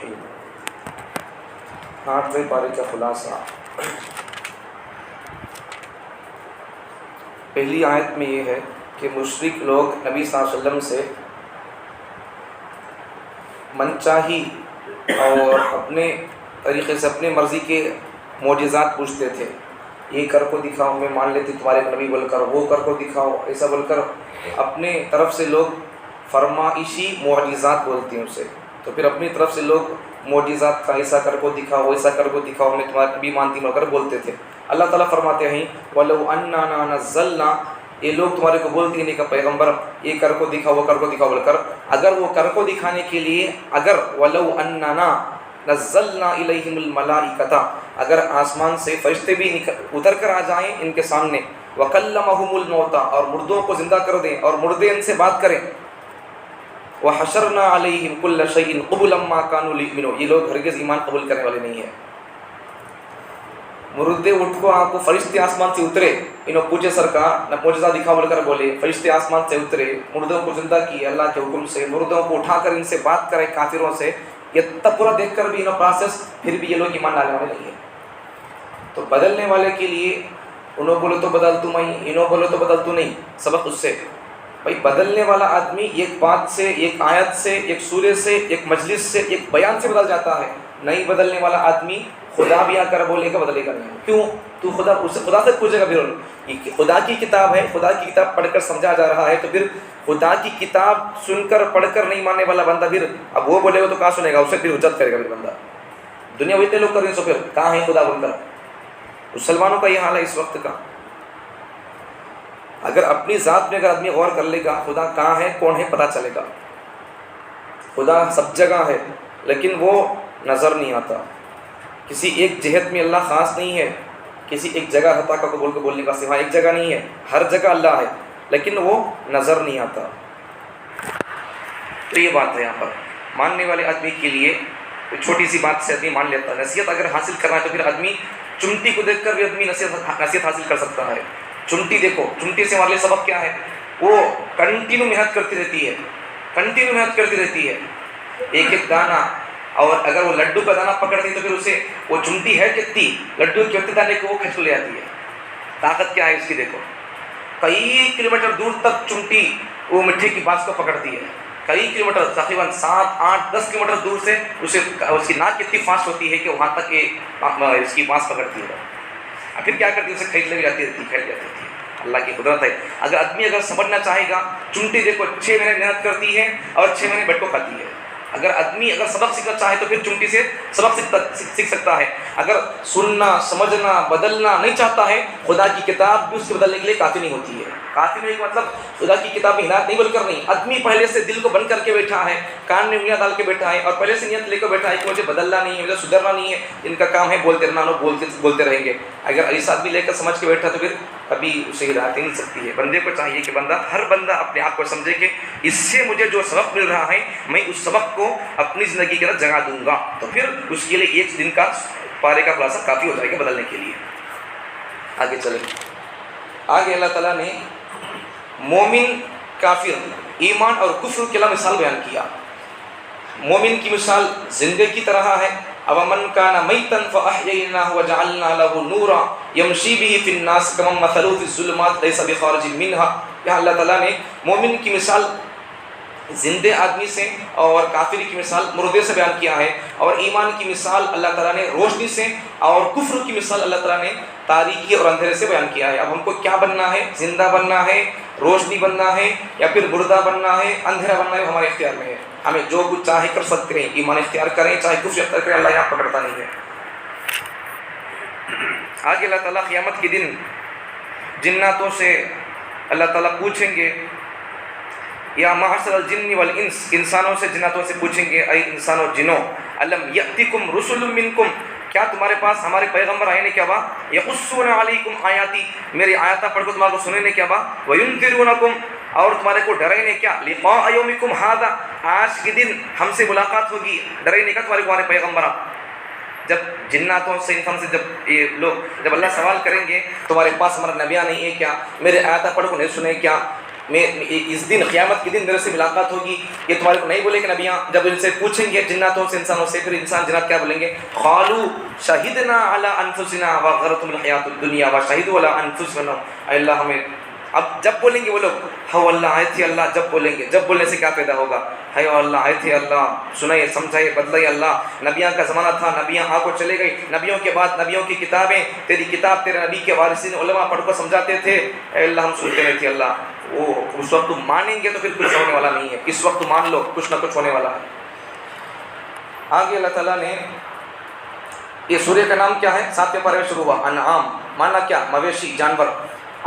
الرحیم۔ 8ویں پارے کا خلاصہ۔ پہلی آیت میں یہ ہے کہ مشرک لوگ نبی صلی اللہ علیہ وسلم سے منچاہی اور اپنے طریقے سے اپنے مرضی کے معجزات پوچھتے تھے، یہ کر کو دکھاؤ، میں مان لیتی تمہارے نبی بول کر، وہ کر کو دکھاؤ، ایسا بول کر اپنے طرف سے لوگ فرمائشی معجزات بولتے ہیں اسے، تو پھر اپنی طرف سے لوگ معجزات کا ایسا کر کو دکھاؤ، ایسا کر کو دکھاؤ، میں تمہارا نبی مانتی ہوں کر بولتے تھے۔ اللہ تعالیٰ فرماتے ہیں وَلَوْ أَنَّنَا نَزَّلْنَا، یہ لوگ تمہارے کو بولتے ہیں کہ پیغمبر یہ کر کو دکھاؤ، وہ کر کو دکھاؤ بول کر، اگر وہ کر کو دکھانے کے لیے اگر وَلَوْ أَنَّنَا نَزَّلْنَا إِلَيْهِمُ الْمَلَائِكَةَ، اگر آسمان سے فرشتے بھی اتر کر آ جائیں ان کے سامنے، وَكَلَّمَهُمُ الْمَوْتَى، اور مردوں کو زندہ کر دیں اور مردے ان سے بات کریں، وَحَشَرْنَا عَلَيْهِمْ كُلَّ شَيْءٍ قُبُلًا مَا كَانُوا لِيُؤْمِنُوا، یہ لوگ ہرگز ایمان قبول کرنے والے نہیں ہیں۔ مردے اٹھ کو آپ کو فرشتے آسمان سے اترے، انہوں پوچھے سرکار نہ معجزہ دکھا بول کر بولے، فرشتے آسمان سے اترے، مردوں کو زندہ کیے اللہ کے حکم سے، مردوں کو اٹھا کر ان سے بات کرے کافروں سے، یہ تب پورا دیکھ کر بھی انہوں پروسیس، پھر بھی یہ لوگ ایمان ڈالنے والے نہیں ہیں۔ تو بدلنے والے کے لیے انہوں بولو تو بدل تو میں، انہوں بولو تو بدل تو نہیں، سبق اس سے بھائی بدلنے والا آدمی ایک بات سے، ایک آیت سے، ایک سورے سے، ایک مجلس سے، ایک بیان سے بدل جاتا ہے۔ نہیں بدلنے والا آدمی خدا بھی آ کر بولے گا بدلے گا نہیں، کیوں؟ تو خدا سے پوچھے گا، پھر خدا کی کتاب ہے، خدا کی کتاب پڑھ کر سمجھا جا رہا ہے، تو پھر خدا کی کتاب سن کر پڑھ کر نہیں ماننے والا بندہ پھر اب وہ بولے گا تو کہاں سنے گا، اسے پھر حجت کرے گا پھر بندہ۔ دنیا میں اتنے لوگ کر رہے ہیں، سو پھر کہاں ہے خدا بول کر؟ مسلمانوں کا یہ حال ہے اس وقت کا۔ اگر اپنی ذات میں اگر آدمی غور کر لے گا خدا کہاں ہے کون ہے پتہ چلے گا۔ خدا سب جگہ ہے لیکن وہ نظر نہیں آتا، کسی ایک جہت میں اللہ خاص نہیں ہے، کسی ایک جگہ حتا کا بول کے بولنے کا سوا ایک جگہ نہیں ہے، ہر جگہ اللہ ہے لیکن وہ نظر نہیں آتا۔ تو یہ بات ہے یہاں پر ماننے والے آدمی کے لیے چھوٹی سی بات سے آدمی مان لیتا ہے۔ نصیحت اگر حاصل کرنا ہے تو پھر آدمی چمٹی کو دیکھ کر بھی آدمی نصیحت حاصل کر سکتا ہے۔ چمٹی دیکھو، چمٹی سے ہمارے لیے سبق کیا ہے؟ وہ کنٹینیو محنت کرتی رہتی ہے، کنٹینیو محنت کرتی رہتی ہے، ایک ایک دانہ، اور اگر وہ لڈو کا دانہ پکڑتی ہے تو پھر اسے وہ چمٹی ہے کتنی لڈو کے کتنے دانے کو وہ کھینچ لے آتی ہے۔ طاقت کیا ہے اس کی دیکھو، کئی کلومیٹر دور تک چمٹی وہ مٹھے کی بانس کو پکڑتی ہے، کئی کلومیٹر تقریباً 7، 8، 10 کلومیٹر دور سے اسے اس کی ناک کتنی فاسٹ ہوتی ہے کہ وہاں تک اس کی بانس پکڑتی ہے، اور پھر کیا کرتی ہے اسے کھینچ لے جاتی رہتی ہے۔ اللہ کی قدرت ہے۔ اگر آدمی اگر سمجھنا چاہے گا، چمٹی دیکھو 6 مہینے محنت کرتی ہے اور 6 مہینے بیٹھ کو کھاتی ہے۔ اگر آدمی اگر سبق سیکھنا چاہے تو پھر چمٹی سے سبق سیکھ سکتا ہے۔ اگر سننا، سمجھنا، بدلنا نہیں چاہتا ہے، خدا کی کتاب بھی اس کے بدلنے کے لیے کافی نہیں ہوتی ہے۔ کافی نہیں کا مطلب خدا کی کتاب میں ہدایت نہیں بول کر نہیں، آدمی پہلے سے دل کو بند کر کے بیٹھا ہے، کان میں انگلیاں ڈال کے بیٹھا ہے اور پہلے سے نیت لے کر بیٹھا ہے کہ مجھے بدلنا نہیں ہے، مجھے سدھرنا نہیں ہے، ان کا کام ہے بولتے رہنا، بولتے رہیں گے۔ اگر ایسا آدمی لے کر سمجھ کے بیٹھا تو پھر کبھی اسے ہدایت نہیں مل سکتی ہے۔ بندے کو چاہیے کہ ہر بندہ اپنے آپ کو سمجھے کہ اس سے مجھے جو سبق مل رہا ہے میں اس سبق کو اپنی زندگی کے اندر جگہ دوں گا، تو پھر اس کے لیے ایک دن کا پارے کا خلاصہ کافی ہو جائے گا بدلنے کے لیے۔ آگے چلیں، آگے اللہ تعالیٰ نے مومن، کافر، ایمان اور کفر کے علاوہ مثال بیان کیا۔ مومن کی مثال زندے کی طرح ہے، أَوَمَنْ كَانَ مَيْتًا فَأَحْيَيْنَاهُ وَجَعَلْنَا لَهُ نُورًا يَمْشِي بِهِ فِي النَّاسِ كَمَن مَّثَلُهُ فِي الظُّلُمَاتِ لَيْسَ بِخَارِجٍ مِّنْهَا۔ یہاں اللہ تعالیٰ نے مومن کی مثال زندے آدمی سے اور کافر کی مثال مردے سے بیان کیا ہے، اور ایمان کی مثال اللہ تعالیٰ نے روشنی سے، اور کفر کی مثال اللہ تعالیٰ نے تاریکی اور اندھیرے سے بیان کیا ہے۔ اب ہم کو کیا بننا ہے؟ زندہ بننا ہے، روشنی بننا ہے، یا پھر مردہ بننا ہے، اندھیرا بننا ہے؟ ہمارے اختیار میں ہے، ہمیں جو کچھ چاہے کر سکتے ہیں، ایمان اختیار کریں چاہے کفر اختیار کریں، اللہ یہاں پکڑتا نہیں ہے۔ آگے اللہ تعالیٰ قیامت کے دن جناتوں سے اللہ تعالیٰ پوچھیں گے، یا معاشر الجن والانس، انسانوں سے جناتوں سے پوچھیں گے، اے انسان اور جنوں، الم یأتکم رسل منکم، کیا تمہارے پاس ہمارے پیغمبر آئے نے کیا با، یقصون علیکم آیاتی، میری آیاتیں پڑھ کر تمہارے کو سنے نے کیا با، وینذرونکم، اور تمہارے کو ڈرائے نے کیا، لقاء یومکم ھذا، آج کے دن ہم سے ملاقات ہوگی، ڈرائے نے کیا تمہارے کو ہمارے پیغمبر۔ جب جناتوں سے انسان سے جب یہ لوگ جب اللہ سوال کریں گے تمہارے پاس ہمارا نبیہ نہیں ہے کیا، میرے آیاتیں پڑھ کو نہیں سنے کیا، میں اس دن قیامت کے دن میرے سے ملاقات ہوگی، یہ تمہارے کو نہیں بولے کہ نبیاں جب ان سے پوچھیں گے جناتوں سے انسانوں سے، پھر انسان جنات کیا بولیں گے؟ قالوا شہدنا علی انفسنا وغرتهم الحیات الدنیا وشہدوا علی انفسهم، اے اللہ ہمیں، اب جب بولیں گے وہ لوگ ہو اللہ آئے تھے اللہ، جب بولیں گے، جب بولنے سے کیا پیدا ہوگا؟ ہے اللہ آئے تھے اللہ، سنائے سمجھائے بدلائے اللہ، نبیوں کا زمانہ تھا، نبیاں آ کو چلے گئی، نبیوں کے بعد نبیوں کی کتابیں، تیری کتاب تیرے نبی کے وارثین علماء پڑھ کو سمجھاتے تھے، اے اللہ ہم سنتے نہیں تھے اللہ، وہ اس وقت تم مانیں گے تو پھر کچھ ہونے والا نہیں ہے، اس وقت مان لو کچھ نہ کچھ ہونے والا ہے۔ آگے اللہ تعالیٰ نے یہ سورہ کا نام کیا ہے؟ 7ویں پارے میں شروع ہوا انعام، مانا کیا؟ مویشی، جانور۔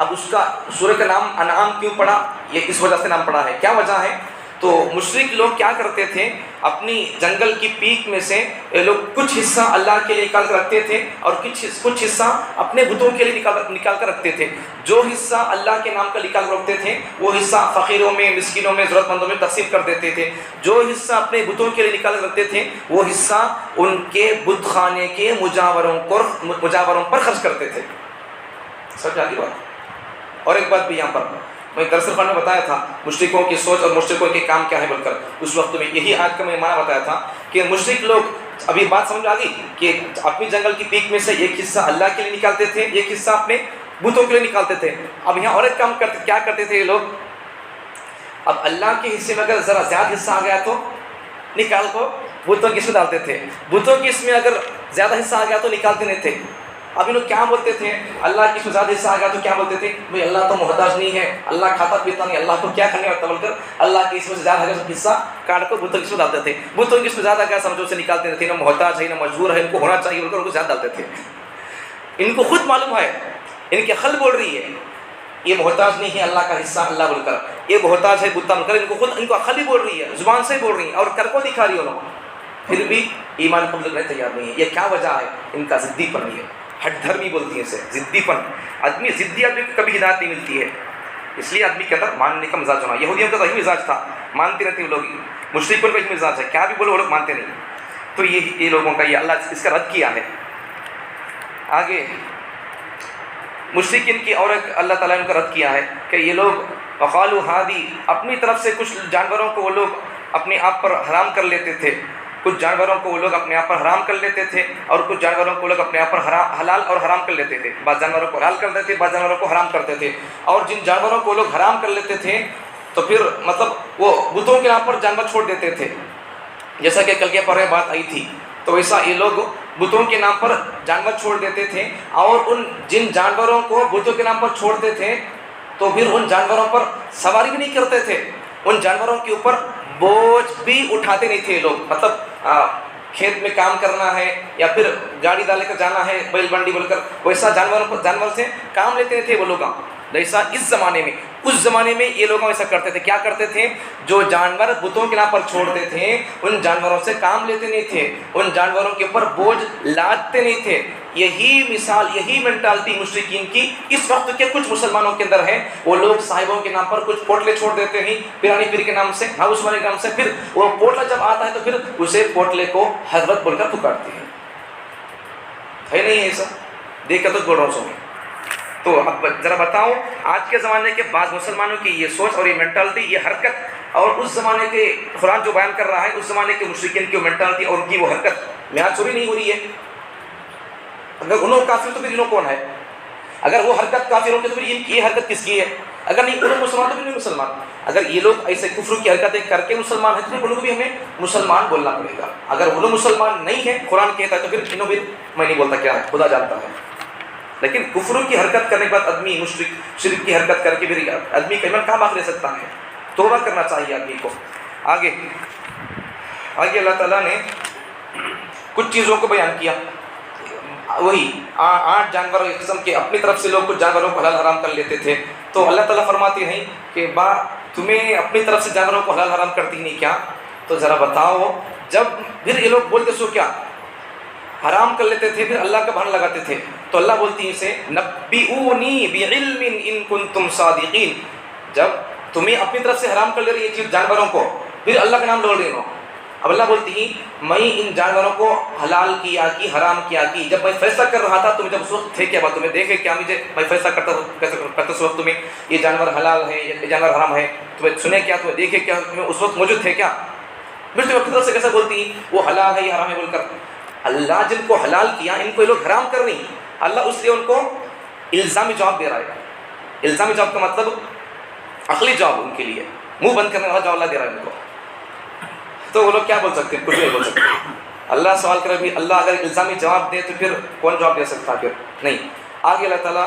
اب اس کا سورہ کا نام انعام کیوں پڑا؟ یہ اس وجہ سے نام پڑا ہے۔ کیا وجہ ہے؟ تو مشرک لوگ کیا کرتے تھے، اپنی جنگل کی پیک میں سے لوگ کچھ حصہ اللہ کے لیے نکال کر رکھتے تھے اور کچھ حصہ اپنے بتوں کے لیے نکال کر رکھتے تھے۔ جو حصہ اللہ کے نام کا نکال کر رکھتے تھے وہ حصہ فقیروں میں، مسکینوں میں، ضرورت مندوں میں تقسیم کر دیتے تھے۔ جو حصہ اپنے بتوں کے لیے نکال کر رکھتے تھے وہ حصہ ان کے بت خانے کے مجاوروں پر خرچ کرتے تھے۔ سمجھ آ گئی بات؟ اور ایک بات بھی یہاں پر میں درس خان میں بتایا تھا مشرکوں کی سوچ اور مشرکوں کے کام کیا ہے بول کر، اس وقت میں یہی آیت کا میں معنی بتایا تھا کہ مشرک لوگ، ابھی بات سمجھ آ گئی کہ اپنی جنگل کی پیک میں سے ایک حصہ اللہ کے لیے نکالتے تھے، ایک حصہ اپنے بتوں کے لیے نکالتے تھے۔ اب یہاں اور ایک کام کیا کرتے تھے یہ لوگ، اب اللہ کے حصے میں اگر ذرا زیادہ حصہ آ گیا تو نکال کو بتوں کی اس میں ڈالتے تھے، بتوں کی اس میں اگر زیادہ حصہ آ گیا تو نکالتے نہیں تھے۔ اب یہ لوگ کیا بولتے تھے، اللہ کی اس میں زیادہ حصہ آ گیا تو کیا بولتے تھے، بھائی اللہ تو محتاج نہیں ہے، اللہ کھاتا پیتا نہیں، اللہ کو کیا کرنے والا بول کر اللہ کی اس میں سے زیادہ حصہ کاٹ کر بتوں کی اس میں ڈالتے تھے۔ بتوں کی اس میں زیادہ کیا سمجھو سے نکالتے نہیں تھے، نہ محتاج ہے نہ مجبور ہے، ان کو ہونا چاہیے بول کر ان کو زیادہ ڈالتے تھے۔ ان کو خود معلوم ہے، ان کی عقل بول رہی ہے یہ محتاج نہیں ہے اللہ کا حصہ اللہ بول کر، یہ محتاج ہے بتا بول کر، ان کو عقل ہی بول رہی ہے، زبان سے بول رہی ہے اور کر کو دکھا رہی ہے انہوں، پھر بھی ایمان قبول کرنے تیار نہیں ہے۔ یہ کیا وجہ ہے؟ ان کا ضدی پن ہے، ہٹ دھرمی بولتی ہے اسے، ضدی پن۔ آدمی ضدی آدمی کو کبھی ہدایت نہیں ملتی ہے، اس لیے آدمی کے اندر ماننے کا مزاج ہونا۔ یہودیوں کا تو یہی مزاج تھا، مانتے رہتے وہ لوگ، مشرکوں کا یہی مزاج ہے، کیا بھی بولو وہ لوگ مانتے نہیں۔ تو یہ لوگوں کا یہ اللہ اس کا رد کیا ہے۔ آگے مشرکین کی اور ایک اللہ تعالیٰ نے ان کا رد کیا ہے کہ یہ لوگ وقالوا ہادی، اپنی طرف سے کچھ جانوروں کو وہ لوگ اپنے آپ پر حرام کر لیتے تھے، کچھ جانوروں کو وہ لوگ اپنے آپ پر حرام کر لیتے تھے اور کچھ جانوروں کو وہ لوگ اپنے آپ پر حلال اور حرام کر لیتے تھے۔ بعض جانوروں کو حلال کرتے تھے، بعض جانوروں کو حرام کرتے تھے، اور جن جانوروں کو وہ لوگ حرام کر لیتے تھے تو پھر مطلب وہ بتوں کے نام پر جانور چھوڑ دیتے تھے، جیسا کہ کل کے پرے بات آئی تھی، تو ویسا یہ لوگ بتوں کے نام پر جانور چھوڑ دیتے تھے، اور ان جن جانوروں کو بتوں کے نام پر چھوڑتے تھے تو پھر ان جانوروں پر سواری بھی نہیں کرتے تھے، ان جانوروں کے اوپر بوجھ بھی اٹھاتے نہیں تھے لوگ، مطلب کھیت میں کام کرنا ہے یا پھر گاڑی ڈال کر جانا ہے بیل بنڈی بول کر، ویسا جانور سے کام لیتے تھے وہ لوگ۔ جیسا اس زمانے میں، اس زمانے میں یہ لوگ ایسا کرتے تھے، کیا کرتے تھے، جو جانور بتوں کے نام پر چھوڑتے تھے ان جانوروں سے کام لیتے نہیں تھے، ان جانوروں کے اوپر بوجھ لادتے نہیں تھے۔ یہی مثال، یہی مینٹالٹی مشرکین کی اس وقت کے کچھ مسلمانوں کے اندر ہے۔ وہ لوگ صاحبوں کے نام پر کچھ پوٹلے چھوڑ دیتے ہیں، پیرانی پیر کے نام سے، ہاؤس والے کے نام سے، پھر وہ پوٹلا جب آتا ہے تو پھر اسے پوٹلے کو حضرت بول کر پکارتے ہیں۔ ہے نہیں ایسا؟ دیکھ تو بول رہا ہوں۔ تو اب ذرا بتاؤ، آج کے زمانے کے بعض مسلمانوں کی یہ سوچ اور یہ مینٹالٹی، یہ حرکت، اور اس زمانے کے قرآن جو بیان کر رہا ہے اس زمانے کے مشرکین کی مینٹالٹی اور ان کی وہ حرکت میعاد چوری نہیں ہو رہی ہے؟ اگر انہوں کافر تو پھر انہوں کون ہے؟ اگر وہ حرکت کافروں کی تو پھر یہ حرکت کس کی ہے؟ اگر نہیں انہوں مسلمان تو پھر نہیں مسلمان۔ اگر یہ لوگ ایسے کفر کی حرکتیں کر کے مسلمان ہیں تو پھر انہوں کو بھی ہمیں مسلمان بولنا پڑے گا۔ اگر انہوں مسلمان نہیں ہے، قرآن کہتا ہے، تو پھر انہوں بھی میں نہیں بولتا کیا ہے، خدا جانتا ہے۔ لیکن کفروں کی حرکت کرنے کے بعد آدمی شرک کی حرکت کر کے پھر آدمی کا ایمان کہاں باقی رہ سکتا ہے؟ توبہ کرنا چاہیے آدمی کو۔ آگے اللہ تعالیٰ نے کچھ چیزوں کو بیان کیا، وہی 8 جانور قسم کے اپنی طرف سے لوگ کچھ جانوروں کو حلال حرام کر لیتے تھے، تو اللہ تعالیٰ فرماتے ہیں کہ تمہیں اپنی طرف سے جانوروں کو حلال حرام کرتی نہیں کیا؟ تو ذرا بتاؤ، جب پھر یہ لوگ بولتے سو کیا حرام کر لیتے تھے، پھر اللہ کا بہانا لگاتے تھے، تو اللہ بولتی ہے اسے نبئونی بعلم ان کنتم صادقین، جب تمہیں اپنی طرف سے حرام کر لے رہی یہ چیز جانوروں کو، پھر اللہ کا نام لوڑ رہے ہو، اب اللہ بولتی ہیں میں ان جانوروں کو حلال کیا کی حرام کیا کی، جب میں فیصلہ کر رہا تھا تمہیں جب اس وقت تھے کیا بات، تمہیں دیکھے کیا مجھے میں فیصلہ کرتا اس وقت تمہیں یہ جانور حلال ہے یہ جانور حرام ہے، تمہیں سنے کیا، تمہیں دیکھے کیا، تمہیں اس وقت موجود تھے کیا؟ پھر تمہیں فطرت سے کیسے بولتی ہیں وہ حلال ہے یہ حرام ہے بول کر؟ اللہ جن کو حلال کیا ان کو یہ لوگ حرام کر رہی ہیں، اللہ اس لیے ان کو الزامی جواب دے رہا ہے۔ الزامی جواب کا مطلب عقلی جواب، ان کے لیے منہ بند کرنے والا جواب اللہ دے رہا ہے ان کو۔ تو وہ لوگ کیا بول سکتے ہیں؟ کچھ نہیں بول سکتے۔ اللہ سوال کرے بھی، اللہ اگر الزامی جواب دے تو پھر کون جواب دے سکتا؟ پھر نہیں۔ آگے اللہ تعالیٰ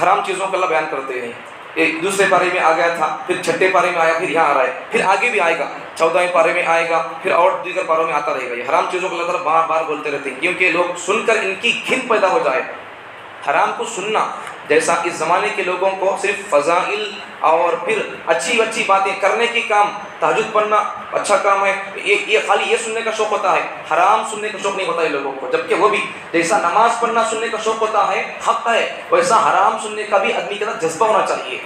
حرام چیزوں کو اللہ بیان کرتے ہیں، ایک دوسرے پارے میں آ گیا تھا، پھر چھٹے پارے میں آیا، پھر یہاں آ رہا ہے، پھر آگے بھی آئے گا 14ویں پارے میں آئے گا، پھر اور دیگر پاروں میں آتا رہے گا۔ یہ حرام چیزوں کو اللہ تعالیٰ بار بار بولتے رہتے ہیں کیونکہ لوگ سن کر ان کی گھن پیدا ہو جائے۔ حرام کو سننا، جیسا اس زمانے کے لوگوں کو صرف فضائل اور پھر اچھی اچھی باتیں کرنے کی کام، تہجد پڑھنا اچھا کام ہے، یہ خالی یہ سننے کا شوق ہوتا ہے، حرام سننے کا شوق نہیں ہوتا ہے لوگوں کو، جبکہ وہ بھی جیسا نماز پڑھنا سننے کا شوق ہوتا ہے، حق ہے، ویسا حرام سننے کا بھی آدمی کے اندر جذبہ ہونا چاہیے۔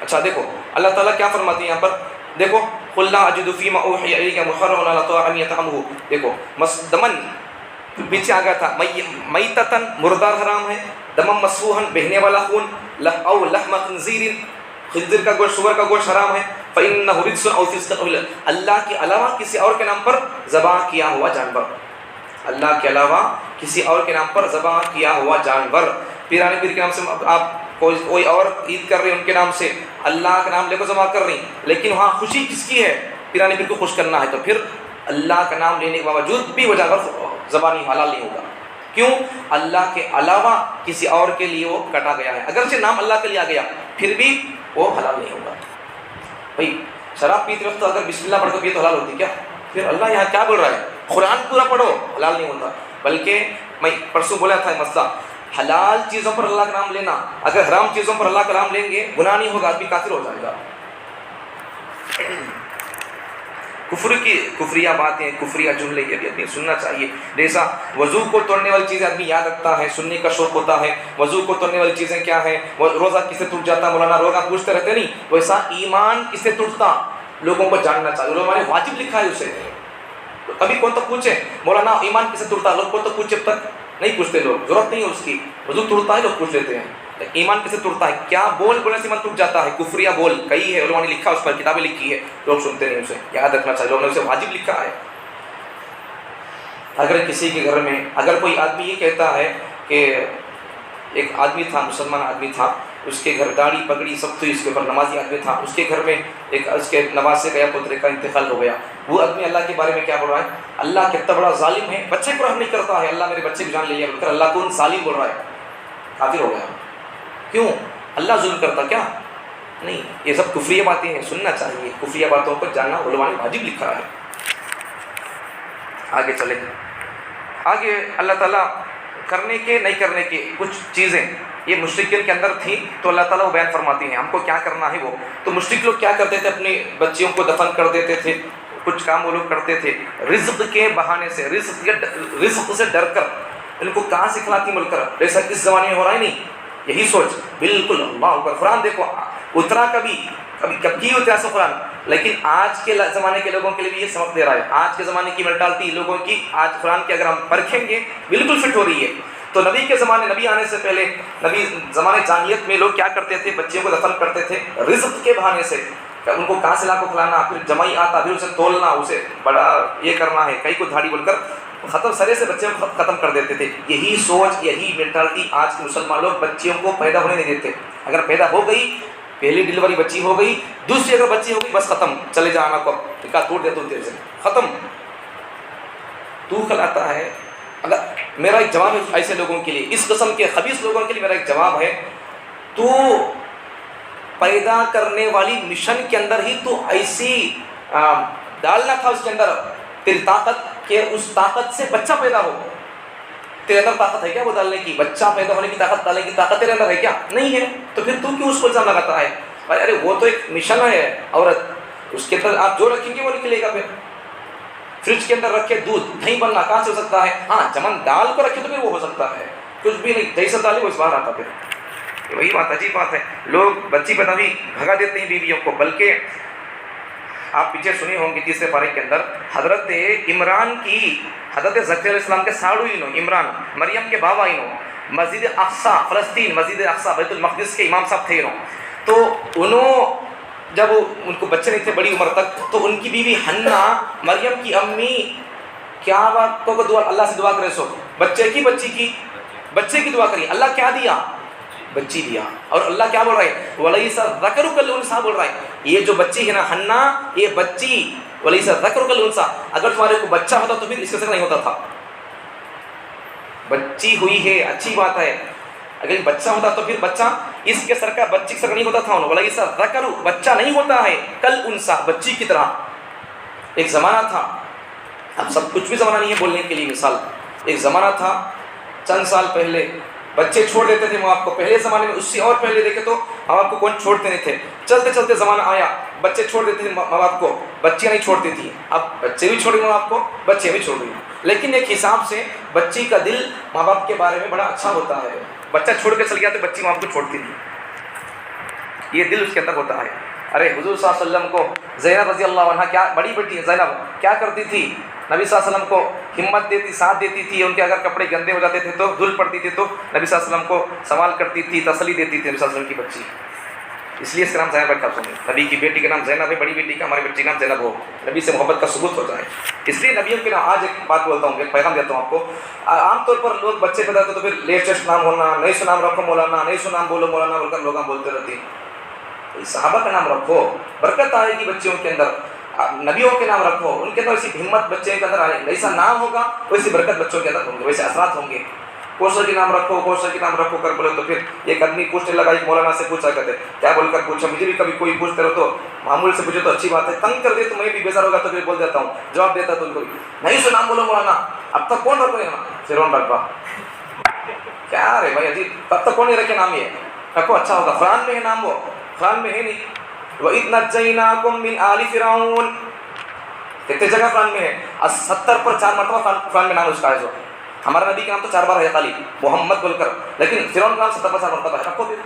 اچھا دیکھو اللہ تعالیٰ کیا فرماتے ہیں یہاں پر، دیکھو قُلْ لَا أَجِدُ فِي مَا أُوحِيَ إِلَيَّ مُحَرَّمًا عَلَىٰ طَاعِمٍ يَطْعَمُهُ۔ دیکھو دمن پیچھے آ گیا تھا، میتتن مردار حرام ہے، دمم مسفوحن بہنے والا خون، او لحم خنزیر خنزیر کا گوشت، سور کا گوشت حرام ہے، فإنه رجس او فسق، اللہ کے علاوہ کسی اور کے نام پر ذبح کیا ہوا جانور، اللہ کے علاوہ کسی اور کے نام پر ذبح کیا ہوا جانور، پیرانے پیر کے نام سے آپ کوئی اور عید کر رہے ہیں ان کے نام سے، اللہ کا نام لے کر ذبح کر رہی ہیں، لیکن وہاں خوشی کس کی ہے؟ پیرانے پیر کو خوش کرنا ہے، تو پھر اللہ کا نام لینے کے باوجود بھی وہ جانور ذبح نہیں، حلال نہیں ہوگا۔ کیوں؟ اللہ کے علاوہ کسی اور کے لیے وہ کٹا گیا ہے، اگرچہ نام اللہ کے لیے آ گیا پھر بھی وہ حلال نہیں ہوگا۔ بھائی شراب پیتے وقت اگر بسم اللہ پڑھ کر پیے تو حلال ہوتی کیا؟ پھر اللہ یہاں کیا بول رہا ہے؟ قرآن پورا پڑھو، حلال نہیں ہوتا۔ بلکہ میں پرسوں بولا تھا مسئلہ، حلال چیزوں پر اللہ کا نام لینا، اگر حرام چیزوں پر اللہ کا نام لیں گے گناہ نہیں ہوگا، آدمی کافر ہو جائے گا۔ کفریہ باتیں، کفریہ جملے یہ بھی آدمی سننا چاہیے، جیسا وضو کو توڑنے والی چیزیں آدمی یاد رکھتا ہے، سننے کا شوق ہوتا ہے، وضو کو توڑنے والی چیزیں کیا ہیں، روزہ کسے ٹوٹ جاتا، مولانا روزہ پوچھتے رہتے نہیں، ویسا ایمان کسے ٹوٹتا لوگوں کو جاننا چاہیے، لوگوں نے واجب لکھا ہے اسے، ابھی کون تک پوچھے مولانا ایمان کسے ٹوٹتا، لوگ کون تک پوچھے، اب تک نہیں پوچھتے لوگ، ضرورت نہیں ہے اس کی، وضو ٹوٹتا ہے لوگ پوچھ لیتے ہیں، ایمان کسے ٹوٹتا ہے، کیا بولنے سے ایمان ٹوٹ جاتا ہے، کفریہ بول کئی ہے، علماء نے لکھا اس پر، کتابیں لکھی ہے، لوگ سنتے نہیں اسے، یاد رکھنا چاہیے، لوگوں نے اسے واجب لکھا ہے۔ اگر کسی کے گھر میں اگر کوئی آدمی یہ کہتا ہے کہ ایک آدمی تھا، مسلمان آدمی تھا، اس کے گھر داڑھی پگڑی سب تھی، اس کے اوپر نمازی آدمی تھا، اس کے گھر میں ایک اس کے نواسے کا یا پوترے کا انتقال ہو گیا، وہ آدمی اللہ کے بارے میں کیا بول رہا ہے؟ اللہ کتنا بڑا ظالم ہے، بچے کو رحم نہیں کرتا ہے، اللہ میرے بچے کی جان لے لیا بول کر اللہ کو ظالم بول رہا ہے، کافر ہو گیا۔ کیوں؟ اللہ ظلم کرتا کیا؟ نہیں، یہ سب کفریہ باتیں ہیں، سننا چاہیے، کفریہ باتوں کو جاننا علماء نے واجب لکھا ہے۔ آگے چلیں، آگے اللہ تعالیٰ کرنے کے نہیں کرنے کے کچھ چیزیں یہ مشرکین کے اندر تھیں، تو اللہ تعالیٰ وہ بیان فرماتی ہیں ہم کو کیا کرنا ہے۔ وہ تو مشرک لوگ کیا کرتے تھے، اپنے بچیوں کو دفن کر دیتے تھے، کچھ کام وہ لوگ کرتے تھے رزق کے بہانے سے، رزق سے ڈر کر، ان کو کہاں سے کھلاتی مل کر، جیسا اس زمانے میں ہو رہا ہے نہیں، یہی سوچ بالکل اللہ اکبر۔ قرآن دیکھو اترا کبھی کب کی ہوتے ایسا قرآن، لیکن آج کے زمانے کے لوگوں کے لیے بھی یہ سبق دے رہا ہے، آج کے زمانے کی مینٹالٹی لوگوں کی آج قرآن کی اگر ہم پرکھیں گے بالکل فٹ ہو رہی ہے۔ تو نبی کے زمانے، نبی آنے سے پہلے، نبی زمانے جاہلیت میں لوگ کیا کرتے تھے، بچیوں کو دفن کرتے تھے رزق کے بہانے سے، ان کو کہاں سے لا کو کھلانا، پھر جمائی آتا پھر اسے تولنا، اسے بڑا یہ کرنا ہے، کئی کو دھاڑی بول کر ختم سرے سے بچے کو ختم کر دیتے تھے۔ یہی سوچ، یہی مینٹالٹی آج کے مسلمان لوگ بچیوں کو پیدا ہونے نہیں دیتے، اگر پیدا ہو گئی، پہلی ڈلیوری بچی ہو گئی، دوسری اگر بچی ہو گئی بس ختم، چلے جانا کو نکاح توڑ دیتا ہوں تیرے سے، ختم۔ تو کھلاتا ہے، اگر میرا ایک جواب ہے ایسے لوگوں کے لیے، اس قسم کے خبیث لوگوں کے لیے میرا ایک جواب ہے، تو پیدا کرنے والی مشن کے اندر ہی تو ایسی ڈالنا تھا اس کے اندر تیری طاقت، کہ اس طاقت سے بچہ پیدا ہو۔ تیرے اندر طاقت ہے کیا وہ ڈالنے کی، بچہ پیدا ہونے کی طاقت، ڈالنے کی طاقت تیرے اندر ہے کیا؟ نہیں ہے، تو پھر تو کیوں اس کو الزام لگاتا ہے؟ ارے وہ تو ایک مشن ہے عورت، اس کے اندر آپ جو رکھیں گے وہ نکلے گا۔ پھر فریج کے اندر رکھے دودھ دہی بننا کہاں سے ہو سکتا ہے؟ ہاں جمن ڈال کو رکھے تو پھر وہ ہو سکتا ہے، کچھ بھی نہیں، جیسا ڈالے وہ اس بار آتا۔ پھر وہی بات عجیب بات ہے، لوگ بچی پیدا بھی بھگا دیتے ہیں بیویوں کو، بلکہ آپ پیچھے سنی ہوں گی تیسرے پارے کے اندر حضرت عمران کی حضرت زکریا علیہ السلام کے ساڑو ہی نو عمران مریم کے بابا ہی نو مسجد اقصی فلسطین مسجد اقصی بیت المقدس کے امام صاحب تھے نو. تو انہوں جب ان کو بچے نہیں تھے بڑی عمر تک تو ان کی بیوی حنا مریم کی امی کیا بات کو دعا اللہ سے دعا کرے سو بچے کی بچے کی دعا کری. اللہ کیا دیا؟ بچی دیا. اور اللہ کیا بول رہا ہے؟ وَلَيْسَ الذَّكَرُ كَالْأُنثَىٰ بول رہا ہے. یہ جو بچی ہے نا حنا یہ بچی وَلَيْسَ الذَّكَرُ كَالْأُنثَىٰ اگر تمہارے کو بچہ ہوتا تو پھر اس کے ساتھ نہیں ہوتا تھا. بچی ہوئی ہے اچھی بات ہے. اگر بچہ ہوتا تو پھر بچہ اس کے سر کا بچی کے سر نہیں ہوتا تھا. وَلَيْسَ الذَّكَرُ بچہ نہیں ہوتا ہے كَالْأُنثَىٰ بچی کی طرح. ایک زمانہ تھا اب سب کچھ بھی زمانہ نہیں ہے بولنے کے لیے مثال. ایک زمانہ تھا چند سال پہلے بچے چھوڑ دیتے تھے ماں باپ کو. پہلے زمانے میں اس سے اور پہلے دیکھے تو ماں باپ کو کون چھوڑتے نہیں تھے. چلتے چلتے زمانہ آیا بچے چھوڑ دیتے تھے ماں باپ کو بچیاں نہیں چھوڑتی تھی. اب بچے بھی چھوڑ گئے ماں باپ کو بچے بھی چھوڑ گئے. لیکن ایک حساب سے بچی کا دل ماں باپ کے بارے میں بڑا اچھا ہوتا ہے. بچہ چھوڑ کے چل گیا تو بچی ماں باپ کو چھوڑتی تھی. یہ دل اس کے اندر ہوتا ہے. ارے حضور صلی اللہ علیہ وسلم کو زینب رضی اللہ عنہ کیا بڑی بیٹی زینب کیا کرتی تھی؟ نبی صلی اللہ علیہ وسلم کو ہمت دیتی ساتھ دیتی تھی. ان کے اگر کپڑے گندے ہو جاتے تھے تو دھل پڑتی تھی تو نبی صلی اللہ علیہ وسلم کو سوال کرتی تھی تسلی دیتی تھی نبی صلی اللہ علیہ وسلم کی بچی. اس لیے اس کا نام زینب رکھا. نبی کی بیٹی کا نام زینب ہے بڑی بیٹی کا ہماری بچی کا نام زینب ہو نبی سے محبت کا ثبوت ہوتا ہے. اس لیے نبیوں کے نام آج ایک بات بولتا ہوں ایک پیغام دیتا ہوں آپ کو. عام طور پر لوگ بچے پیدا ہوتے تو پھر لیٹسٹ نام ہونا نئی سو نام رکھو مولانا نئی سو نام بولو مولانا بول کر لوگ بولتے رہتے ہیں. صحابہ کا نام رکھو برکت آئے گی بچوں کے اندر. نبیوں کے نام رکھو ان کے اندر ویسی ہمت بچے کے اندر آئے. جیسا نام ہوگا ویسی برکت بچوں کے اندر ہوں گے ویسے اثرات ہوں گے. کوشر کے نام رکھو کوشر کے نام رکھو کر بولے تو پھر ایک آدمی پوچھنے لگا ایک مولانا سے پوچھا کرتے کیا بول کر پوچھا. مجھے بھی کبھی کوئی پوچھتے رہو تو معمول سے پوچھے تو اچھی بات ہے. تنگ کر دے تو میں بھی بیزار ہوگا تو پھر بول دیتا ہوں جواب دیتا تو ان کو نہیں سو نام بولو مولانا. اب تک کون رکھو یہاں فرعون رکھا کیا رے بھائی عجیب. تب تک کون نہیں رکھے نام یہ رکھو اچھا ہوگا. قرآن میں ہے نام وہ قرآن میں ہے نہیں. وَإِذْ نَجَّيْنَاكُمْ مِنْ آلِ فِرْعَوْنَ کتنے جگہ قرآن میں ہے 70 پر 4 مرتبہ قرآن میں نام اس کا ہے. جو ہمارا نبی کا نام تو 4 بار ہے خالی محمد بول کر لیکن فرعون کا نام 70 پر 4 مرتبہ ہے. رکھو پھر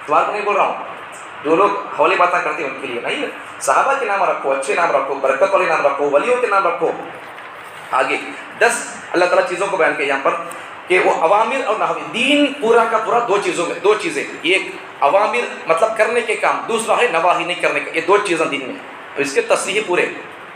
سوال کو نہیں بول رہا ہوں جو لوگ حوالے باتیں کرتے ہیں ان کے لیے نہیں. صحابہ کے نام رکھو اچھے نام رکھو برکت والے نام رکھو ولیوں کے نام رکھو. آگے 10 اللہ تعالیٰ چیزوں کو بیان کیا یہاں پر کہ وہ اوامر اور نواہی. دین پورا کا پورا دو چیزیں ایک اوامر مطلب کرنے کے کام دوسرا ہے نواہی نہیں کرنے کا. یہ 2 چیزیں دین میں اس کے تصریح پورے.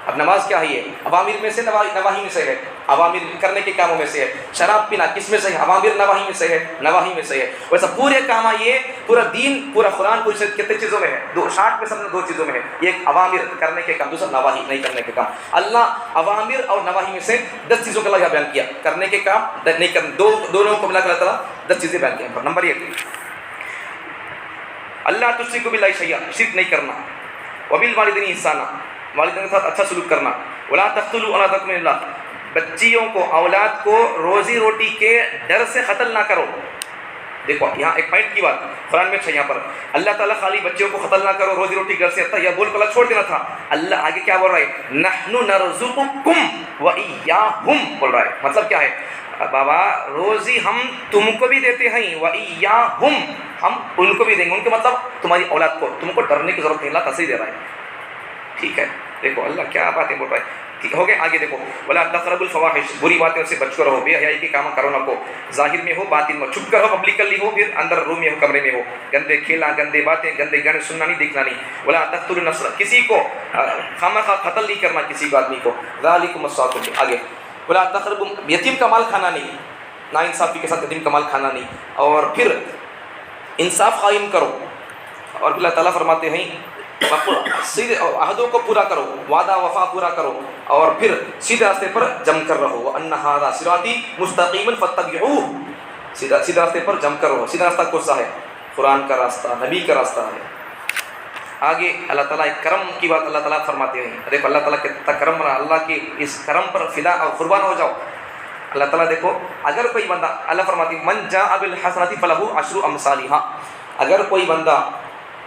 اب نماز کیا ہے یہ اوامر میں سے نواہی میں سے ہے. اوامر کرنے کے کاموں میں سے ہے. شراب پینا کس میں سے ہے اوامر نواہی میں سے ہے نواہی میں سے ہے. ویسا پورے کام یہ پورا دین پورا قرآن پوری کتنے چیزوں میں ہے 60 میں سب 2 چیزوں میں ہے. ایک اوامر کرنے کے کام دوسرا نواہی نہیں کرنے کے کام. اللہ اوامر اور نواہی میں سے 10 چیزوں کا اللہ بیان کیا. کرنے کے کام نہیں کرنے دونوں کو ملا کر اللہ تعالیٰ 10 چیزیں بیان کی. نمبر 1 اللہ تشرکوا باللہ شیئا شرک نہیں کرنا. وبالوالدین احسانا والدین کے ساتھ اچھا سلوک کرنا. ولا تقتلوا اولادکم من اللہ بچیوں کو اولاد کو روزی روٹی کے ڈر سے قتل نہ کرو. دیکھو یہاں ایک پوائنٹ کی بات قرآن میں ہے. یہاں پر اللہ تعالیٰ خالی بچوں کو قتل نہ کرو روزی روٹی ڈر سے تھا یا بول کر اللہ چھوڑ دینا تھا. اللہ آگے کیا بول رہا ہے نحن نرزقکم وإیاہم بول رہا ہے. مطلب کیا ہے بابا روزی ہم تم کو بھی دیتے ہیں وإیاہم ہم ان کو بھی دیں گے. ان کے مطلب تمہاری اولاد کو تم کو ڈرنے کی ضرورت نہیں. اللہ تصریح دے رہا ہے. ٹھیک ہے دیکھو اللہ کیا باتیں بول رہا ہے. ہو گئے آگے دیکھو ولا تقربوا الفواحش بری باتوں سے بچ کر رہو. بے حیائی کے کام کرو نہ کو ظاہر میں ہو باطن میں. چھپ کر ہو پبلکلی ہو پھر اندر روم میں ہو کمرے میں ہو. گندے کھیلا گندے باتیں گندے گانے سننا نہیں دیکھنا نہیں. ولا تقتلوا النفس کسی کو خامخواہ قتل نہیں کرنا کسی کو آدمی کو. ذالکم وصاکم آگے ولا تقربوا یتیم کا مال کھانا نہیں. ناانصافی کے ساتھ یتیم کا مال کھانا نہیں. اور پھر انصاف قائم کرو. اور اللہ تعالیٰ فرماتے ہیں سیدھے عہدوں کو پورا کرو وعدہ وفا پورا کرو اور پھر سیدھے راستے پر جم کر رہو. وَأَنَّ هَذَا صِرَاطِي مُسْتَقِيمًا فَاتَّبِعُوهُ سیدھا راستے پر جم کر رہو. سیدھا راستہ کون سا ہے قرآن کا راستہ نبی کا راستہ ہے. آگے اللہ تعالیٰ ایک کرم کی بات اللہ تعالیٰ فرماتے ہیں. دیکھو اللہ تعالیٰ کتنا کرم رہا. اللہ کے اس کرم پر فدا اور قربان ہو جاؤ. اللہ تعالیٰ دیکھو اگر کوئی بندہ اللہ فرماتی من جاء بالحسنۃ فلہ عشر امثالها اگر کوئی بندہ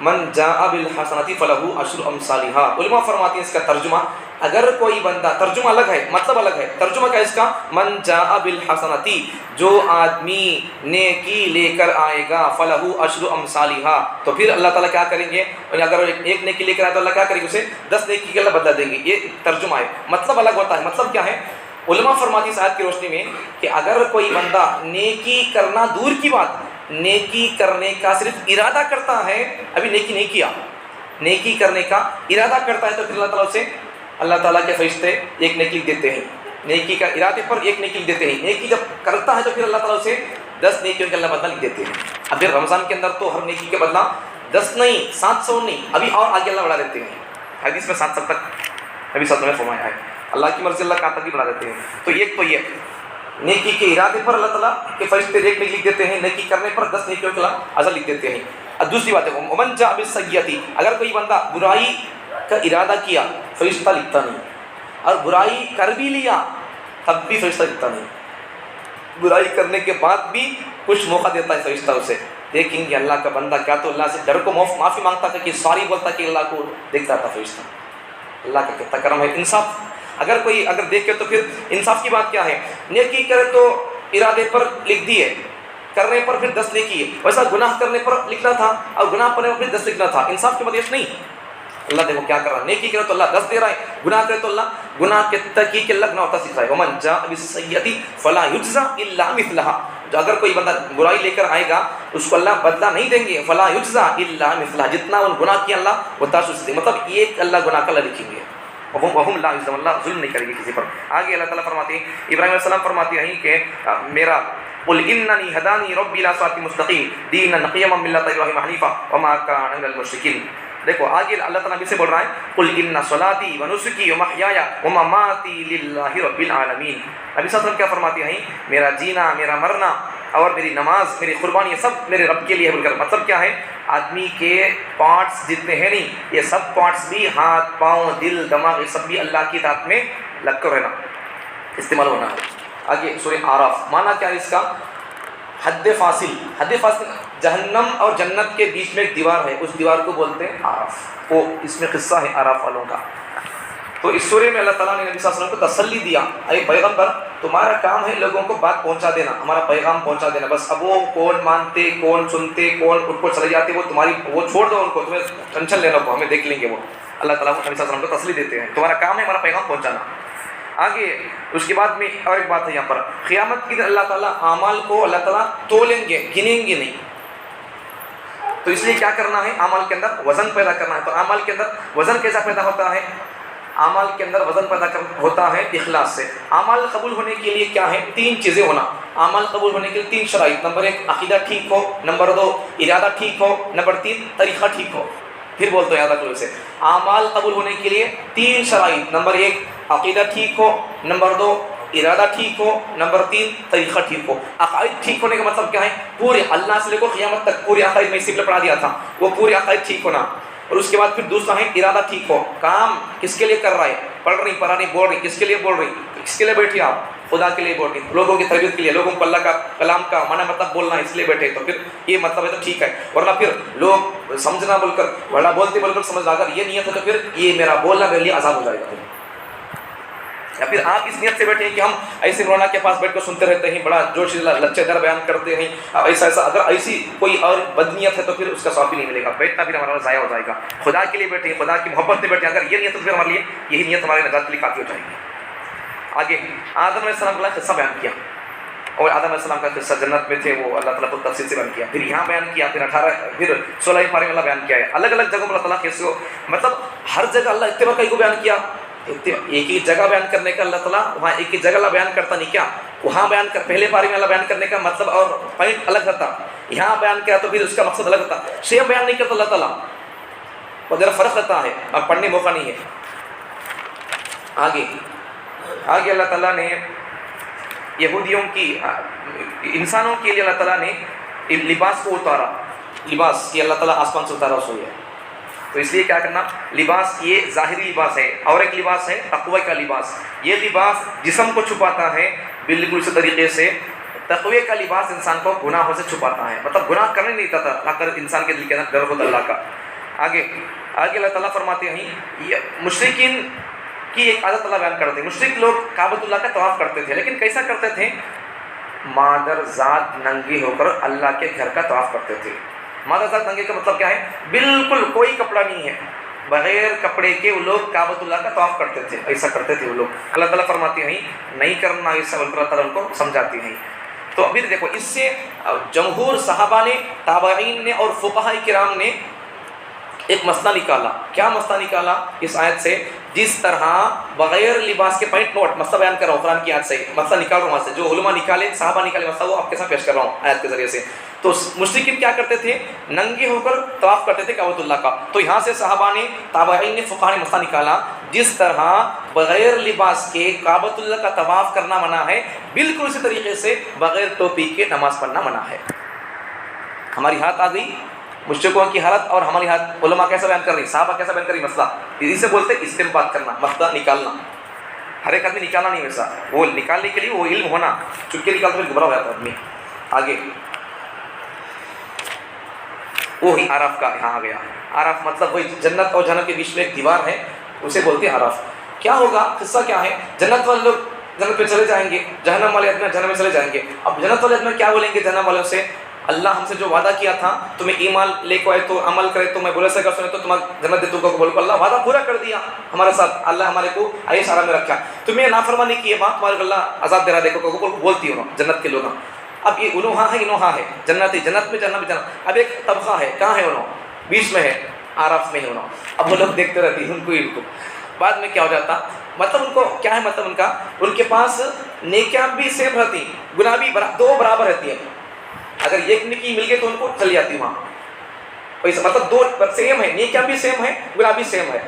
من جاء بالحسنۃ فلہ عشر امثالھا. علماء فرماتے ہیں اس کا ترجمہ، اگر کوئی بندہ، ترجمہ الگ ہے مطلب الگ ہے، ترجمہ کیا ہے اس کا؟ من جاء بالحسنۃ، جو آدمی نیکی لے کر آئے گا، فلہ عشر امثالھا، تو پھر اللہ تعالیٰ کیا کریں گے؟ اگر ایک نیکی لے کر آئے تو اللہ کیا کریں گے؟ اسے 10 نیکی کا اللہ بدلہ دیں گے. یہ ترجمہ ہے، مطلب الگ ہوتا ہے. مطلب کیا ہے؟ علماء فرماتی ہیں اس آیت کی روشنی میں کہ اگر کوئی بندہ نیکی کرنا دور کی بات، نیکی کرنے کا صرف ارادہ کرتا ہے، ابھی نیکی نہیں کیا، نیکی کرنے کا ارادہ کرتا ہے، تو پھر اللہ تعالیٰ کے فرشتے ایک نیکی دیتے ہیں. نیکی کا ارادے پر ایک نیکی دیتے ہیں. نیکی جب کرتا ہے تو پھر اللہ تعالیٰ اسے 10 نیکیوں کا اللہ بدلہ لکھ دیتے ہیں. اب پھر رمضان کے اندر تو ہر نیکی کے بدلہ 10 نہیں، 700 نہیں، ابھی اور آگے اللہ بڑھا دیتے ہیں. حدیث میں 700 تک نبی صلی اللہ علیہ وسلم نے فرمایا ہے. اللہ کی مرضی، اللہ کہاں تک بھی بڑھا دیتے ہیں. تو یہ نیکی کے ارادے پر اللہ تعالیٰ کے فرشتے ایک نیکی لکھ دیتے ہیں، نیکی کرنے پر 10 نیکیوں کا اجر لکھ دیتے ہیں. اب دوسری بات ہے، ومن جاء بالسیئۃ، اگر کوئی بندہ برائی کا ارادہ کیا، فرشتہ لکھتا نہیں، اور برائی کر بھی لیا تب بھی فرشتہ لکھتا نہیں. برائی کرنے کے بعد بھی کچھ موقع دیتا ہے فرشتہ اسے. دیکھیں گے اللہ کا بندہ کیا تو اللہ سے ڈر کو معافی مانگتا تھا کہ سوری بولتا کہ اللہ کو دیکھتا تھا فرشتہ. اللہ کا کتنا کرم ہے. انصاف اگر کوئی دیکھے تو پھر انصاف کی بات کیا ہے؟ نیکی کرے تو ارادے پر لکھ دیے، کرنے پر پھر 10 نیکی ہے. ویسا گناہ کرنے پر لکھنا تھا اور گناہ کرنے پر پھر 10 لکھنا تھا. انصاف کی بدیش نہیں. اللہ دیکھو کیا کر رہا ہے، نیکی کرے تو اللہ 10 دے رہا ہے، گناہ کرے تو اللہ گناہ کے تحقیق کے اللہ گناہ ہوتا سکھائے. ومن جاء بالسیئۃ فلا یجزی الا مثلھا، جو اگر کوئی بندہ برائی لے کر آئے گا اس کو اللہ بدلہ نہیں دیں گے. فلا یجزی الا مثلھا، جتنا ان گناہ کیا اللہ وہ 10 اس سے، مطلب ایک اللہ گناہ کا اللہ لکھیں گے. وہم لا یظلمون، اللہ ظلم نہیں کرے گی کسی پر. آگے اللہ تعالیٰ فرماتے ہیں، ابراہیم علیہ السلام فرماتے ہیں کہ میرا قل اننی ہدانی ربی الی صراط مستقیم دینا قیما ملۃ ابراہیم حنیفا وما کان من المشرکین. دیکھو آگے اللہ تعالیٰ بھی سے بول رہا ہے، قل ان صلاتی ونسکی ومحیای ومماتی للہ رب العالمین. نبی صلی اللہ علیہ وسلم کیا فرماتے ہیں؟ میرا جینا، میرا مرنا اور میری نماز، میری قربانی، یہ سب میرے رب کے لیے ہے. بول کر مطلب کیا ہے؟ آدمی کے پارٹس جتنے ہیں نہیں، یہ سب پارٹس بھی، ہاتھ، پاؤں، دل، دماغ، یہ سب بھی اللہ کی اطاعت میں لگ کر رہنا، استعمال ہونا ہے. آگے سورہ آراف، معنی کیا ہے اس کا؟ حد فاصل. حد فاصل جہنم اور جنت کے بیچ میں ایک دیوار ہے، اس دیوار کو بولتے ہیں آراف. وہ اس میں قصہ ہے آراف والوں کا. تو اس سورے میں اللہ تعالیٰ نے نبی صلی اللہ علیہ وسلم کو تسلی دیا، اے پیغمبر تمہارا کام ہے لوگوں کو بات پہنچا دینا، ہمارا پیغام پہنچا دینا. بس اب وہ کون مانتے، کون سنتے، کون ان کو چلے جاتے، وہ تمہاری، وہ چھوڑ دو ان کو، تمہیں ٹینشن لینا کو، ہمیں دیکھ لیں گے. وہ اللہ تعالیٰ نبی صلی اللہ علیہ وسلم کو تسلی دیتے ہیں، تمہارا کام ہے ہمارا پیغام پہنچانا. آگے اس کے بعد میں اور ایک بات ہے یہاں پر، قیامت کے دن اللہ تعالیٰ اعمال کو اللہ تعالیٰ تولیں گے، گنیں گے نہیں. تو اس لیے کیا کرنا ہے؟ اعمال کے اندر وزن پیدا کرنا ہے. تو اعمال کے اندر وزن کیسا پیدا ہوتا ہے؟ اعمال کے اندر وزن پیدا ہوتا ہے اخلاص سے. اعمال قبول ہونے کے لیے کیا ہے؟ 3 چیزیں ہونا. اعمال قبول ہونے کے لیے 3 شرائط. نمبر 1 عقیدہ ٹھیک ہو، نمبر 2 ارادہ ٹھیک ہو، نمبر 3 طریقہ ٹھیک ہو. پھر بولتے ہیں یاد رکھ لو اسے، اعمال قبول ہونے کے لیے 3 شرائط. نمبر 1 عقیدہ ٹھیک ہو، نمبر 2 ارادہ ٹھیک ہو، نمبر 3 طریقہ ٹھیک ہو. عقائد ٹھیک ہونے کا مطلب کیا ہے؟ پورے اللہ سے لے کر قیامت تک پورے عقائد میں اسی پہ پڑھا دیا تھا، وہ پورے عقائد ٹھیک ہونا. اور اس کے بعد پھر دوسرا ہے ارادہ ٹھیک ہو. کام کس کے لیے کر رہا ہے؟ پڑھ رہی، پڑھا نہیں، بول رہی، کس کے لیے بول رہی؟ کس کے لیے بیٹھی آپ؟ خدا کے لیے بول رہی، لوگوں کی تربیت کے لیے، لوگوں کو اللہ کا کلام کا معنی مطلب بولنا ہے، اس لیے بیٹھے. تو پھر یہ مطلب ہے تو ٹھیک ہے. ورنہ پھر لوگ سمجھنا بول کر، ورنہ بولتے بول کر سمجھ، اگر یہ نیت ہے تو پھر یہ میرا بولنا میرے لیے عذاب ہو جائے گا. یا پھر آپ اس نیت سے بیٹھے ہیں کہ ہم ایسے مولانا کے پاس بیٹھ کر سنتے رہتے ہیں، بڑا جوش لچے در بیان کرتے ہیں، ایسا ایسا. اگر ایسی کوئی اور بدنیت ہے تو پھر اس کا ثواب بھی نہیں ملے گا، بیٹھنا پھر ہمارا ضائع ہو جائے گا. خدا کے لیے بیٹھے ہیں، خدا کی محبت سے بیٹھے ہیں، اگر یہ نیت ہے تو پھر ہمارے لیے یہی نیت ہمارے نجات کے لیے کافی ہو جائے گی. آگے آدم علیہ السلام کا قصہ بیان کیا، اور آدم علیہ السلام کا قصہ جنت میں تھے، وہ اللہ تعالیٰ کو تفصیل سے بیان کیا. پھر یہاں بیان کیا، پھر 16 پارے میں اللہ بیان کیا ہے. الگ الگ جگہوں پر اللہ تعالیٰ کیسے ہو، مطلب ہر جگہ اللہ اتباع کو بیان کیا. ایک ہی جگہ بیان کرنے کا اللہ تعالیٰ وہاں ایک ہی جگہ اللہ بیان کرتا نہیں کیا، وہاں بیان کر پہلے پارے میں اللہ بیان کرنے کا مطلب اور پوائنٹ الگ ہوتا، یہاں بیان کیا تو پھر اس کا مقصد الگ ہوتا. سیم بیان نہیں کرتا اللہ تعالیٰ، وہ ذرا فرق رہتا ہے اور پڑھنے موقع نہیں ہے. آگے اللہ تعالیٰ نے یہودیوں کی، انسانوں کے لیے اللہ تعالیٰ نے لباس کو اتارا. لباس یہ اللہ تعالیٰ آسمان سے اتارا سو ہے. تو اس لیے کیا کرنا، لباس یہ ظاہری لباس ہے، اور ایک لباس ہے تقوی کا لباس. یہ لباس جسم کو چھپاتا ہے بالکل اسی طریقے سے تقوی کا لباس انسان کو گناہوں سے چھپاتا ہے. مطلب گناہ کرنے نہیں دیتا تھا، اگر انسان کے دل کے اندر ڈر ہوتا اللہ کا. آگے اللہ تعالیٰ فرماتے ہیں یہ مشرکین کی ایک عادت اللہ بیان کرتے ہیں. مشرک لوگ کعبۃ اللہ کا طواف کرتے تھے، لیکن کیسا کرتے تھے؟ مادر ذات ننگی ہو کر اللہ کے گھر کا طواف کرتے تھے. مادر ذات ننگے کا مطلب کیا ہے؟ بالکل کوئی کپڑا نہیں ہے، بغیر کپڑے کے وہ لوگ کعبۃ اللہ کا طواف کرتے تھے. ایسا کرتے تھے وہ لوگ. اللہ تعالیٰ فرماتے ہیں نہیں کرنا ایسا، اللہ تعالیٰ ان کو سمجھاتی ہیں. تو ابھی دیکھو اس سے جمہور صحابہ نے، تابعین نے اور فقہاء کرام نے ایک مسئلہ نکالا. کیا مسئلہ نکالا اس آیت سے؟ جس طرح بغیر لباس کے پوائنٹ نوٹ مسئلہ بیان کر رہا ہوں قرآن کی آیت سے، مسئلہ نکال رہا ہوں وہاں سے جو علماء نکالے، صحابہ نکالے مسئلہ، وہ آپ کے ساتھ پیش کر رہا ہوں آیت کے ذریعے سے. تو مشرکین کیا کرتے تھے؟ ننگے ہو کر طواف کرتے تھے کعبۃ اللہ کا. تو یہاں سے صحابہ نے، تابعین نے، فقہاء نے مسئلہ نکالا جس طرح بغیر لباس کے کعبۃ اللہ کا طواف کرنا منع ہے، بالکل اسی طریقے سے بغیر ٹوپی کے نماز پڑھنا منع ہے. ہماری ہاتھ آ گئی مشرکوں کی حالت اور ہماری حالت. علماء کیسا بیان کر رہی، صحابہ کیسا بیان کر رہی مسئلہ. اسی سے بولتے اس سے بات کرنا، مسئلہ نکالنا. ہر ایک آدمی نکالنا نہیں ویسا، وہ نکالنے کے لیے وہ علم ہونا، چپکے نکالتے ہوئے گمراہ ہو جاتا آدمی. آگے وہی آراف کا یہاں آ گیا. آراف مطلب وہی جنت اور جہنم کے بیچ میں ایک دیوار ہے، اسے بولتے ہیں آراف. کیا ہوگا، قصہ کیا ہے؟ جنت والے لوگ جنت پہ چلے جائیں گے، جہنم والے آدمی جہنم میں چلے جائیں گے. اب جنت والے آدمی کیا بولیں گے جہنم والوں سے؟ اللہ ہم سے جو وعدہ کیا تھا تمہیں ایمان لے کو آئے تو عمل کرے تو میں بولے سے کر سنے تو تمہیں جنت دے. تم کو بولو اللہ وعدہ پورا کر دیا ہمارے ساتھ، اللہ ہمارے کو عیش آرام میں رکھا. تمہیں نافرمانی کی ہے بات، تمہارے کو اللہ عذاب دے رہا. دیکھو بولتی ہوں جنت کے لوگ. اب یہ انوہا ہے انوہا ہے، جنت جنت میں جنت میں جنت. اب ایک طبقہ ہے، کہاں ہے انہوں؟ بیچ میں ہے، آراف میں ہے انہوں. اب وہ لوگ دیکھتے رہتی ہیں ان کو. بعد میں کیا ہو جاتا، مطلب ان کو کیا ہے، مطلب ان کا، ان کے پاس نیکیاں بھی سیم رہتی، گناہ بھی دو برابر رہتی ہیں. اگر ایک نیکی مل گئی تو ان کو چل جاتی وہاں. مطلب دو سیم ہے، نیکیاں بھی سیم ہے، گناہ بھی سیم ہے.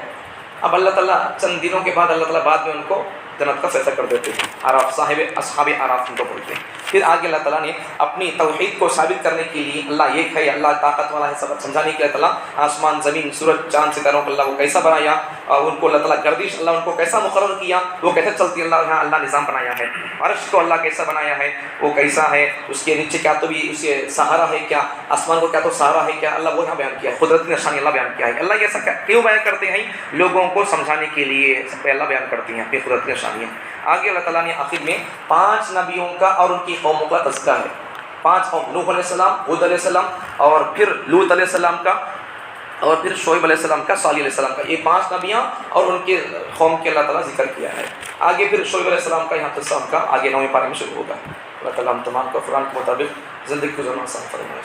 اب اللہ تعالیٰ چند دنوں کے بعد اللہ تعالیٰ بعد میں ان کو جنت کا فیصلہ کر دیتے ہیں. آراف صاحب اصحاب آراف ان کو بولتے ہیں. پھر آگے اللہ تعالیٰ نے اپنی توحید کو ثابت کرنے کے لیے، اللہ ایک ہے، اللہ طاقت والا ہے، سبق سمجھانے کے لیے اللہ آسمان زمین سورج چاند ستاروں کو اللہ کو کیسا بنایا، اور ان کو اللہ تعالیٰ گردش اللہ ان کو کیسا مقرر کیا، وہ کیسے چلتی ہے، اللہ یہاں اللہ نظام بنایا ہے. عرش کو اللہ کیسا بنایا ہے، وہ کیسا ہے، اس کے نیچے کیا تو بھی اسے سہارا ہے کیا، آسمان کو کیا تو سہارا ہے کیا، اللہ وہ یہاں بیان کیا ہے. قدرتی نشانی اللہ بیان کیا ہے. اللہ یہ ایسا کیوں بیان کرتے ہیں؟ لوگوں کو سمجھانے کے لیے اللہ بیان کرتے ہیں اپنی قدرتی نشانیاں. آگے اللہ تعالیٰ نے آخر میں 5 نبیوں کا اور ان کی قوموں کا تذکرہ ہے. 5 قوم، نوح علیہ السلام، ہود علیہ السلام، اور پھر لوط علیہ السلام کا، اور پھر شعیب علیہ السلام کا، صالح علیہ السلام کا. یہ 5 نبیاں اور ان کے قوم کے اللہ تعالیٰ ذکر کیا ہے. آگے پھر شعیب علیہ السلام کا یہاں قصہ ان کا آگے 9ویں پارے میں شروع ہوگا. اللہ تعالیٰ ہم تمام کو قرآن کے مطابق زندگی گزارنا آسان فرمائے.